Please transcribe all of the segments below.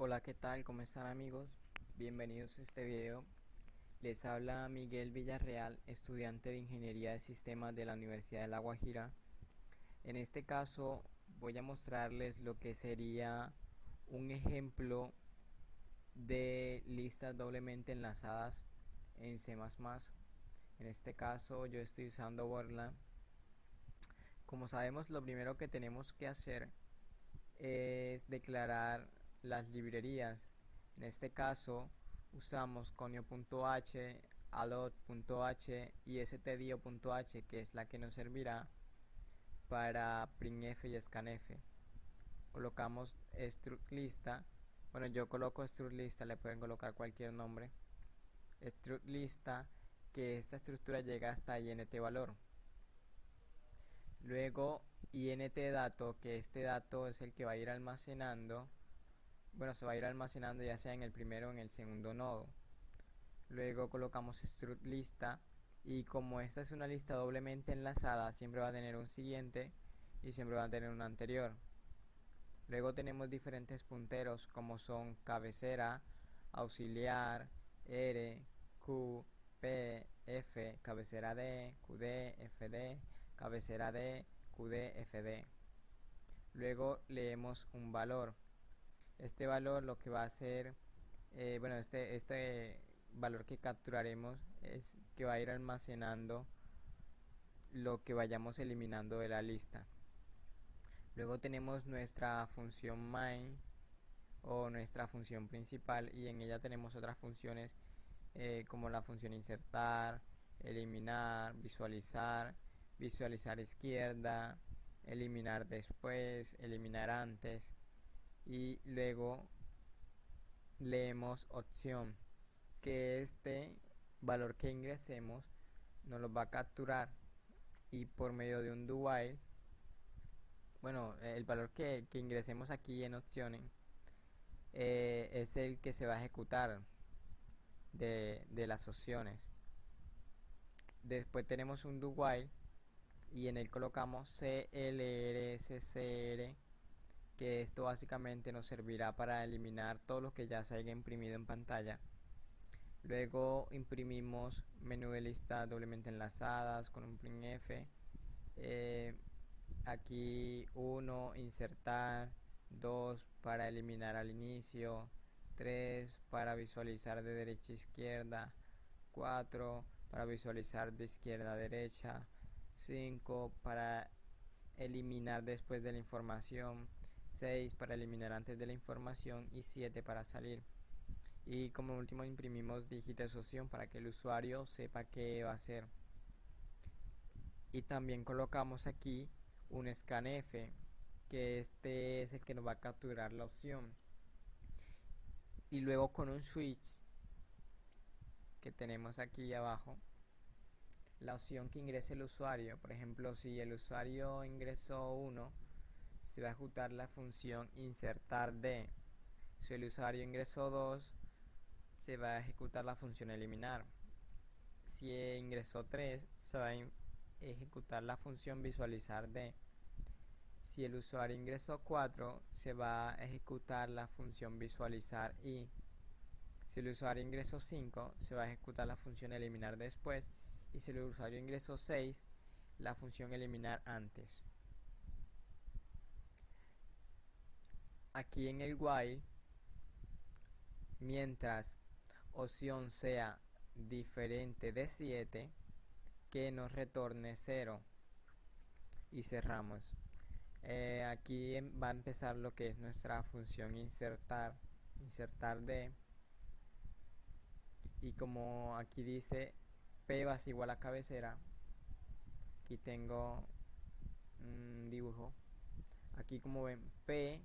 Hola, ¿qué tal? ¿Cómo están, amigos? Bienvenidos a este video. Les habla Miguel Villarreal, estudiante de Ingeniería de Sistemas de la Universidad de La Guajira. En este caso voy a mostrarles lo que sería un ejemplo de listas doblemente enlazadas en C++. En este caso yo estoy usando Borland. Como sabemos, lo primero que tenemos que hacer es declarar las librerías. En este caso usamos conio.h, allot.h y stdio.h, que es la que nos servirá para printf y scanf. Colocamos struct lista. Bueno, yo coloco struct lista, le pueden colocar cualquier nombre. Struct lista, que esta estructura llega hasta int valor. Luego int dato, que este dato es el que va a ir almacenando. Bueno, se va a ir almacenando ya sea en el primero o en el segundo nodo. Luego colocamos struct lista, y como esta es una lista doblemente enlazada, siempre va a tener un siguiente y siempre va a tener un anterior. Luego tenemos diferentes punteros como son cabecera, auxiliar, R, Q, P, F, cabecera D, QD, FD, cabecera D, QD, FD. Luego leemos un valor. Este valor lo que va a hacer, bueno, este valor que capturaremos es que va a ir almacenando lo que vayamos eliminando de la lista. Luego tenemos nuestra función main o nuestra función principal, y en ella tenemos otras funciones como la función insertar, eliminar, visualizar, visualizar izquierda, eliminar después, eliminar antes. Y luego leemos opción, que este valor que ingresemos nos lo va a capturar, y por medio de un do while, bueno, el valor que ingresemos aquí en opciones es el que se va a ejecutar de las opciones. Después tenemos un do while, y en él colocamos clrscr, que esto básicamente nos servirá para eliminar todo lo que ya se haya imprimido en pantalla. Luego imprimimos menú de listas doblemente enlazadas con un printf. Aquí 1, insertar, 2 para eliminar al inicio, 3 para visualizar de derecha a izquierda, 4 para visualizar de izquierda a derecha, 5 para eliminar después de la información, 6 para eliminar antes de la información y 7 para salir. Y como último imprimimos dígito de asociación para que el usuario sepa qué va a hacer. Y también colocamos aquí un scanf, que este es el que nos va a capturar la opción. Y luego con un switch que tenemos aquí abajo, la opción que ingrese el usuario, por ejemplo, si el usuario ingresó 1, se va a ejecutar la función insertar D. Si el usuario ingresó 2, se va a ejecutar la función eliminar. Si ingresó 3, se va a ejecutar la función visualizar D. Si el usuario ingresó 4, se va a ejecutar la función visualizar I. Si el usuario ingresó 5, se va a ejecutar la función eliminar después. Y si el usuario ingresó 6, la función eliminar antes. Aquí en el while, mientras opción sea diferente de 7, que nos retorne 0, y cerramos. Aquí va a empezar lo que es nuestra función insertar D, y como aquí dice p va a ser igual a cabecera, aquí tengo un dibujo. Aquí como ven, p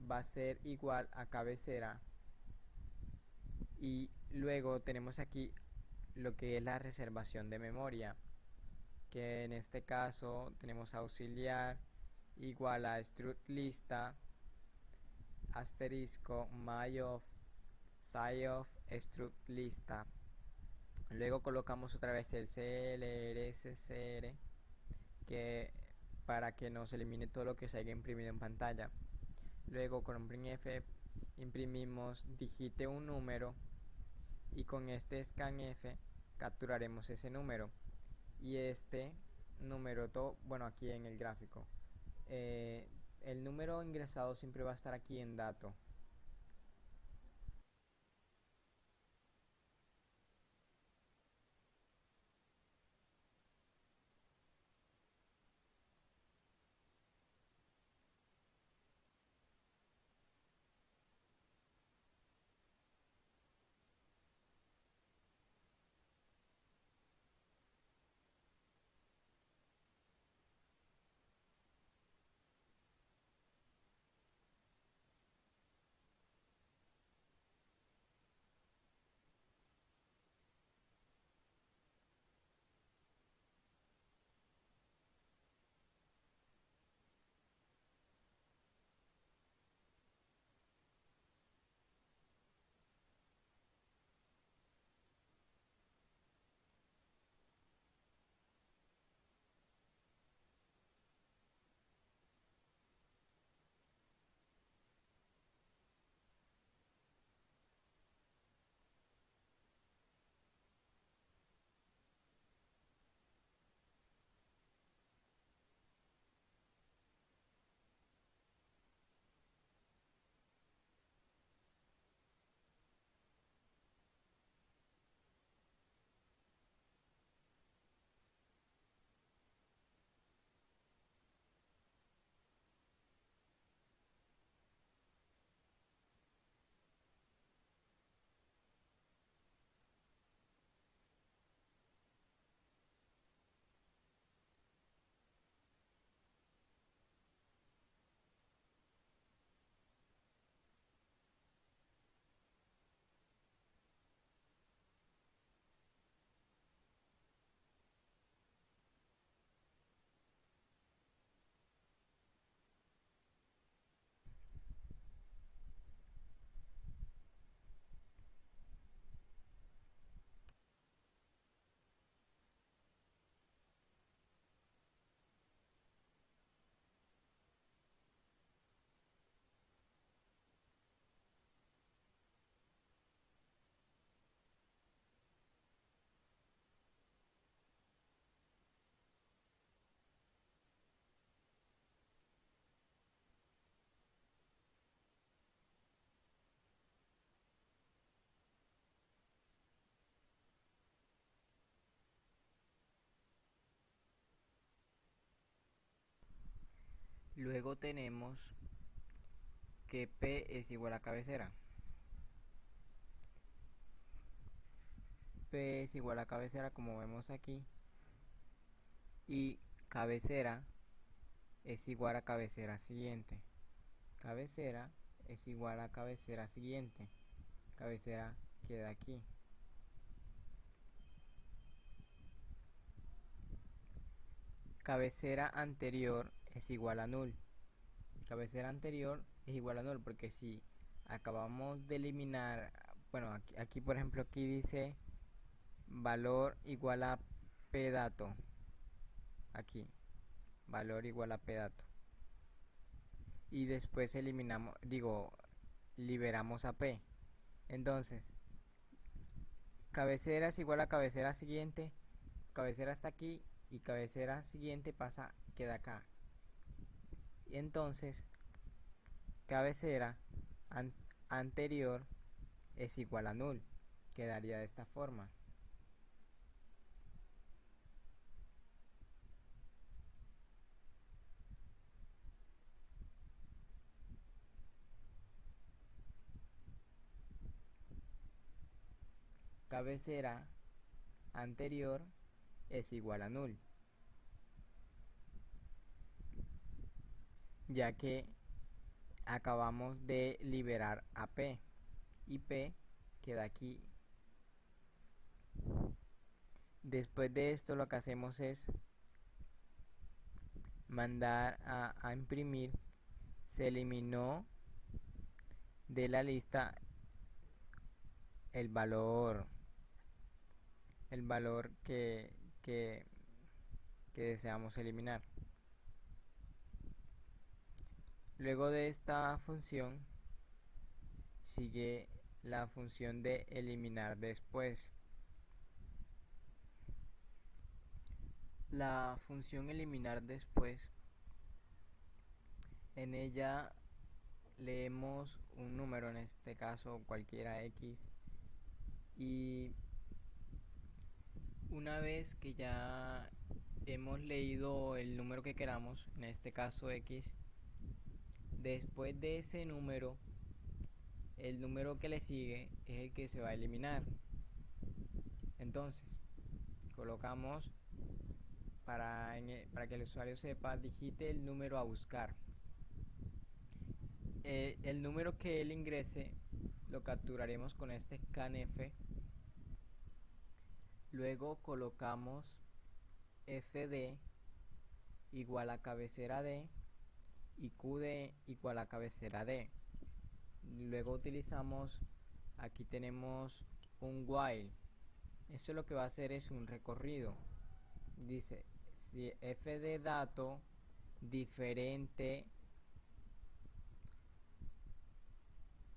va a ser igual a cabecera, y luego tenemos aquí lo que es la reservación de memoria, que en este caso tenemos auxiliar igual a struct lista asterisco myof syof struct lista. Luego colocamos otra vez el clrscr, que para que nos elimine todo lo que se haya imprimido en pantalla. Luego con un printf imprimimos digite un número y con este scanf capturaremos ese número y este número, bueno, aquí en el gráfico, el número ingresado siempre va a estar aquí en dato. Luego tenemos que P es igual a cabecera. P es igual a cabecera como vemos aquí. Y cabecera es igual a cabecera siguiente. Cabecera es igual a cabecera siguiente. Cabecera queda aquí. Cabecera anterior es igual a null. Cabecera anterior es igual a null porque si acabamos de eliminar, bueno, aquí por ejemplo aquí dice valor igual a p dato. Aquí, valor igual a p dato. Y después eliminamos, liberamos a p. Entonces, cabecera es igual a cabecera siguiente, cabecera está aquí y cabecera siguiente queda acá. Y entonces, cabecera anterior es igual a null, quedaría de esta forma. Cabecera anterior es igual a null, ya que acabamos de liberar a P y P queda aquí. Después de esto lo que hacemos es mandar a imprimir. Se eliminó de la lista el valor que deseamos eliminar. Luego de esta función sigue la función de eliminar después. La función eliminar después, en ella leemos un número, en este caso cualquiera X, y una vez que ya hemos leído el número que queramos, en este caso X, después de ese número, el número que le sigue es el que se va a eliminar. Entonces, colocamos para que el usuario sepa, digite el número a buscar. El número que él ingrese lo capturaremos con este scanf. Luego colocamos fd igual a cabecera d y qd igual a cabecera d. Luego utilizamos, aquí tenemos un while. Eso lo que va a hacer es un recorrido. Dice, si fd dato diferente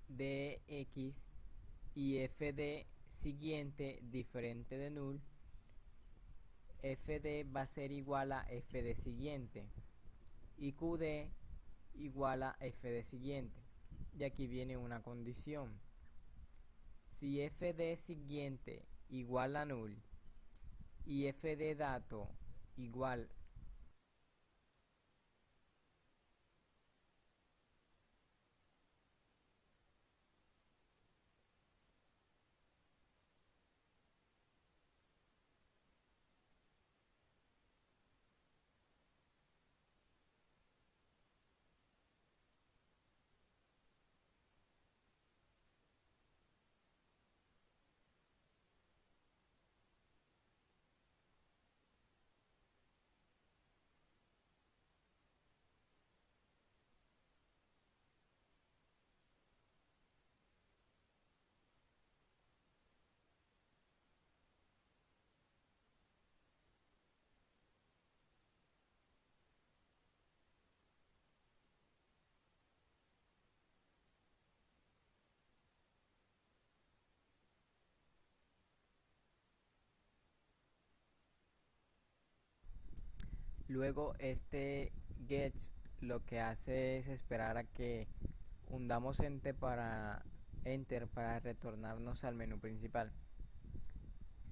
de x y fd siguiente diferente de null, fd va a ser igual a fd siguiente y qd igual a fd siguiente. Y aquí viene una condición. Si fd siguiente igual a null y fd dato igual luego este get lo que hace es esperar a que hundamos enter para retornarnos al menú principal.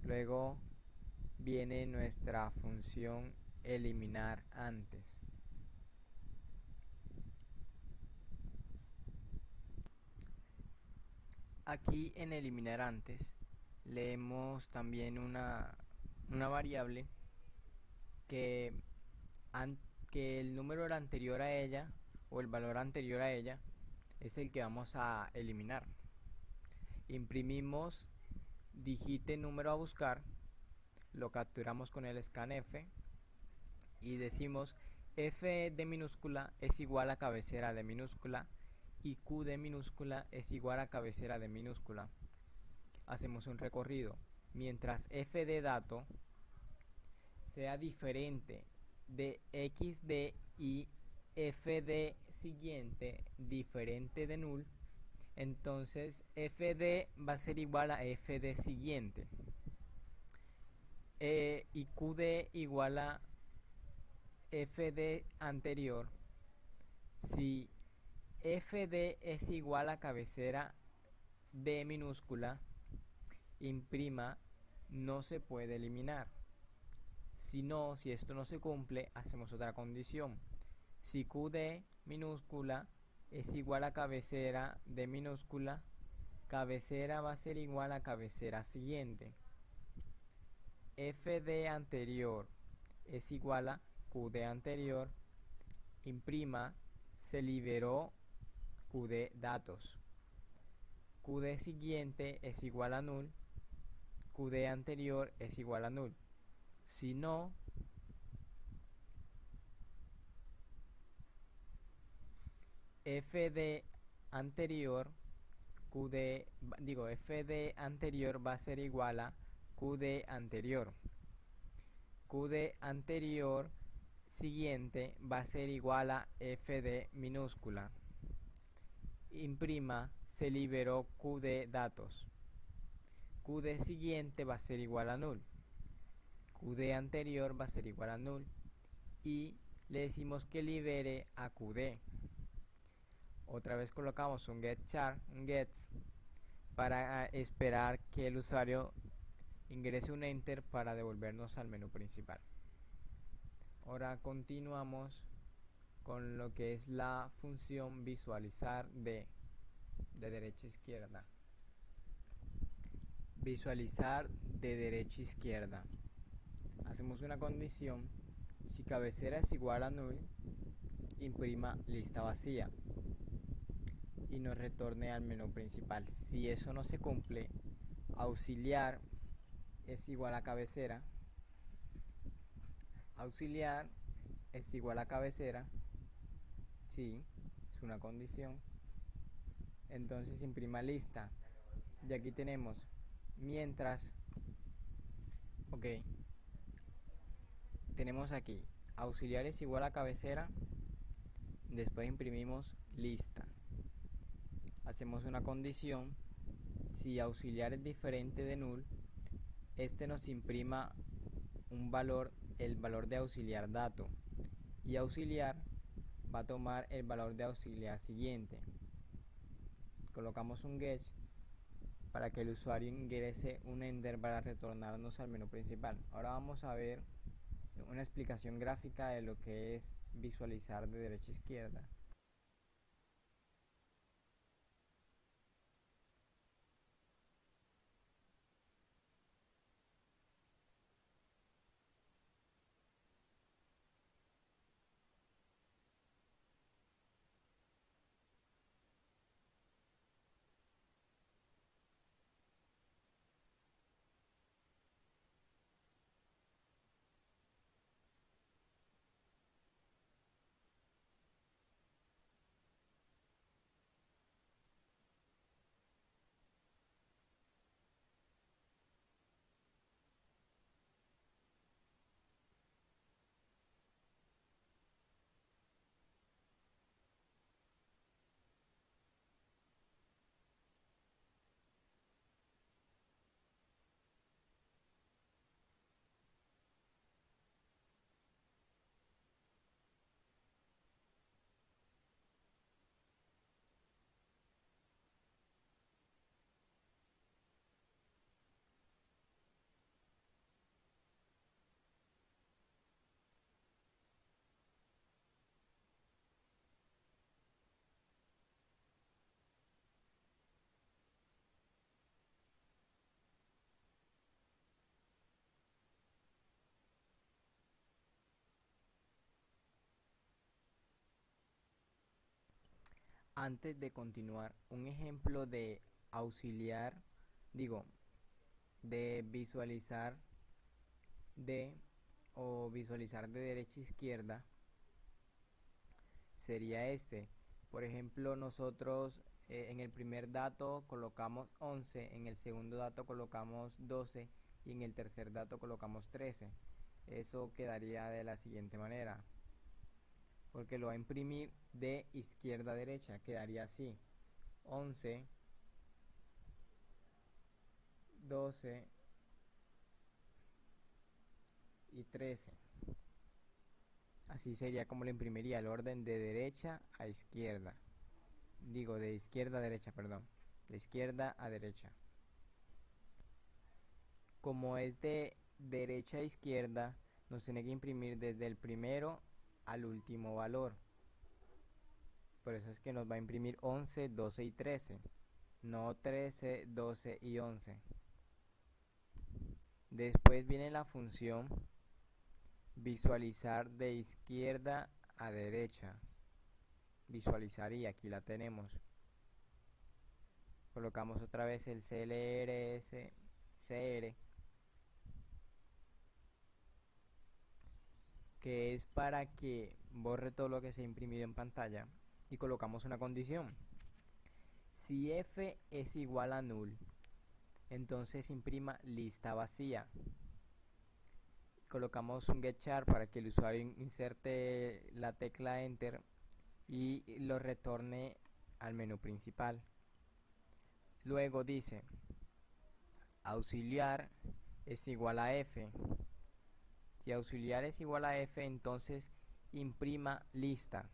Luego viene nuestra función eliminar antes. Aquí en eliminar antes leemos también una variable que el número anterior a ella o el valor anterior a ella es el que vamos a eliminar. Imprimimos digite número a buscar, lo capturamos con el scanf y decimos f de minúscula es igual a cabecera de minúscula y q de minúscula es igual a cabecera de minúscula. Hacemos un recorrido. Mientras f de dato sea diferente de xd y fd siguiente diferente de null, entonces fd va a ser igual a fd siguiente y qd igual a fd anterior si fd es igual a cabecera de minúscula, imprima no se puede eliminar. Si esto no se cumple, hacemos otra condición. Si qd minúscula es igual a cabecera de minúscula, cabecera va a ser igual a cabecera siguiente. fd anterior es igual a qd anterior, imprima, se liberó qd datos. qd siguiente es igual a null, qd anterior es igual a null. Si no, fd anterior fd anterior va a ser igual a qd anterior. qd anterior siguiente va a ser igual a fd minúscula. Imprima, se liberó qd datos. Qd siguiente va a ser igual a null. Qd anterior va a ser igual a null. Y le decimos que libere a qd. Otra vez colocamos un getChar, un gets, para esperar que el usuario ingrese un enter para devolvernos al menú principal. Ahora continuamos con lo que es la función visualizar de derecha a izquierda. Visualizar de derecha a izquierda. Hacemos una condición: si cabecera es igual a null, imprima lista vacía y nos retorne al menú principal. Si eso no se cumple, auxiliar es igual a cabecera. Auxiliar es igual a cabecera. Sí, es una condición. Entonces imprima lista. Y aquí tenemos mientras. Ok. Tenemos aquí auxiliar es igual a cabecera. Después imprimimos lista. Hacemos una condición: si auxiliar es diferente de null, este nos imprima un valor, el valor de auxiliar dato, y auxiliar va a tomar el valor de auxiliar siguiente. Colocamos un get para que el usuario ingrese un enter para retornarnos al menú principal. Ahora vamos a ver una explicación gráfica de lo que es visualizar de derecha a izquierda. Antes de continuar, un ejemplo de auxiliar, digo, de visualizar de o visualizar de derecha a izquierda sería este. Por ejemplo, nosotros en el primer dato colocamos 11, en el segundo dato colocamos 12 y en el tercer dato colocamos 13. Eso quedaría de la siguiente manera, porque lo va a imprimir de izquierda a derecha. Quedaría así: 11, 12 y 13. Así sería como lo imprimiría el orden de derecha a izquierda. Digo, de izquierda a derecha, perdón. De izquierda a derecha. Como es de derecha a izquierda, nos tiene que imprimir desde el primero al último valor. Por eso es que nos va a imprimir 11, 12 y 13. No 13, 12 y 11. Después viene la función visualizar de izquierda a derecha. Visualizar, y aquí la tenemos. Colocamos otra vez el CLRS CR, que es para que borre todo lo que se ha imprimido en pantalla, y colocamos una condición: si f es igual a null, entonces imprima lista vacía. Colocamos un getChar para que el usuario inserte la tecla enter y lo retorne al menú principal. Luego dice, auxiliar es igual a F. Si auxiliar es igual a F, entonces imprima lista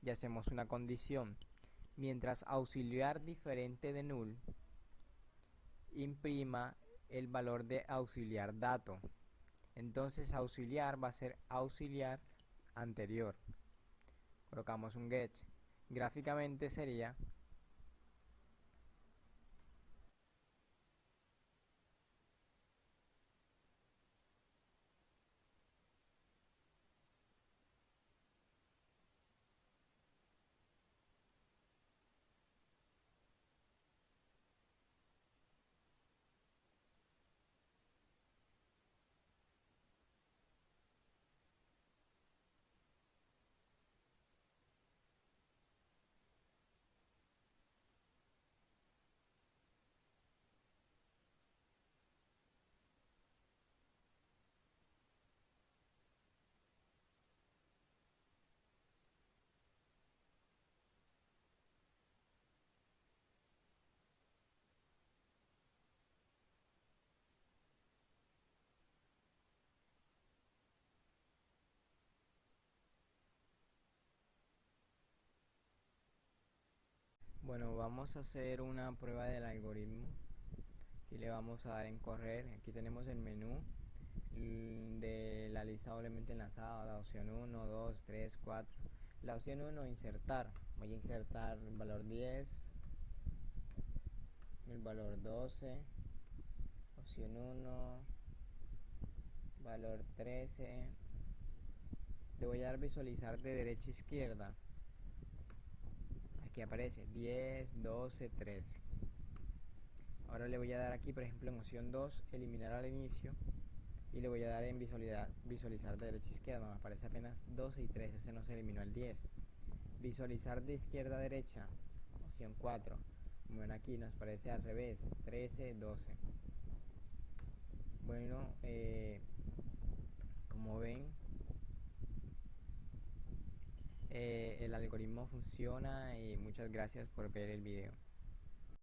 y hacemos una condición. Mientras auxiliar diferente de null, imprima el valor de auxiliar dato. Entonces auxiliar va a ser auxiliar anterior. Colocamos un get. Gráficamente sería bueno, vamos a hacer una prueba del algoritmo. Aquí le vamos a dar en correr. Aquí tenemos el menú de la lista doblemente enlazada, la opción 1, 2, 3, 4. La opción 1, insertar. Voy a insertar el valor 10, el valor 12, opción 1, valor 13. Le voy a dar visualizar de derecha a izquierda. Aquí aparece 10, 12, 13. Ahora le voy a dar aquí, por ejemplo, en opción 2, eliminar al inicio. Y le voy a dar en visualizar de derecha a izquierda. Me aparece apenas 12 y 13. Ese no se eliminó el 10. Visualizar de izquierda a derecha. Opción 4. Bueno, aquí nos parece al revés. 13, 12. Bueno, como ven, el algoritmo funciona y muchas gracias por ver el video.